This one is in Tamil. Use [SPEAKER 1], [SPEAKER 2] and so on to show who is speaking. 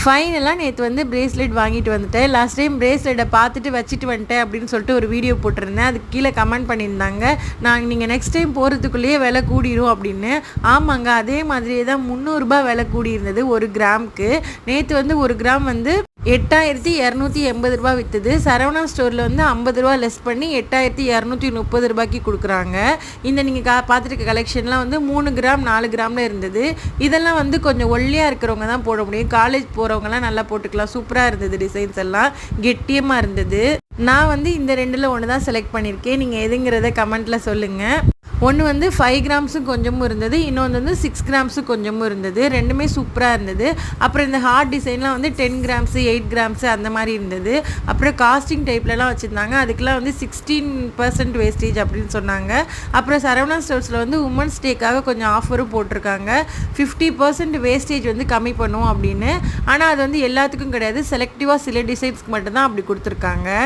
[SPEAKER 1] ஃபைனலாக நேற்று வந்து பிரேஸ்லெட் வாங்கிட்டு வந்துட்டேன். லாஸ்ட் டைம் பிரேஸ்லெட்டை பார்த்துட்டு வச்சுட்டு வந்துட்டேன் அப்படின்னு சொல்லிட்டு ஒரு வீடியோ போட்டிருந்தேன். அதுக்கு கீழே கமெண்ட் பண்ணியிருந்தாங்க, நீங்கள் நெக்ஸ்ட் டைம் போகிறதுக்குள்ளேயே விலை கூடிரும் அப்படின்னு. ஆமாங்க, அதே மாதிரியே தான் 300 ரூபாய் விலை கூடி இருந்தது ஒரு கிராமுக்கு. நேற்று வந்து ஒரு கிராம் வந்து 8280 ரூபா விற்றுது. சரவணா ஸ்டோரில் வந்து 50 ரூபா லெஸ் பண்ணி 8230 ரூபாய்க்கு கொடுக்குறாங்க. இந்த நீங்கள் பார்த்துருக்க கலெக்ஷன்லாம் வந்து 3 கிராம் 4 கிராமில் இருந்தது. இதெல்லாம் வந்து கொஞ்சம் ஒல்லியாக இருக்கிறவங்க தான் போட முடியும். காலேஜ் போகிறவங்கலாம் நல்லா போட்டுக்கலாம். சூப்பராக இருந்தது, டிசைன்ஸ் எல்லாம் கெட்டியமாக இருந்தது. நான் வந்து இந்த ரெண்டில் ஒன்று தான் செலக்ட் பண்ணியிருக்கேன். நீங்கள் எதுங்கிறத கமெண்ட்டில் சொல்லுங்கள். ஒன்று வந்து 5 கிராம்ஸும் கொஞ்சமும் இருந்தது, இன்னொன்று வந்து 6 கிராம்ஸும் கொஞ்சமும் இருந்தது. ரெண்டுமே சூப்பராக இருந்தது. அப்புறம் இந்த ஹார்ட் டிசைன்லாம் வந்து 10 கிராம்ஸு 8 கிராம்ஸு அந்த மாதிரி இருந்தது. அப்புறம் காஸ்டிங் டைப்லலாம் வச்சுருந்தாங்க. அதுக்கெலாம் வந்து 16% வேஸ்டேஜ் அப்படின்னு சொன்னாங்க. அப்புறம் சரவணா ஸ்டோர்ஸில் வந்து உமன்ஸ் டேக்காக கொஞ்சம் ஆஃபரும் போட்டிருக்காங்க. 50% வேஸ்டேஜ் வந்து கம்மி பண்ணுவோம் அப்படின்னு. ஆனால் அது வந்து எல்லாத்துக்கும் கிடையாது, செலக்டிவாக சில டிசைன்ஸ்க்கு மட்டும்தான் அப்படி கொடுத்துருக்காங்க.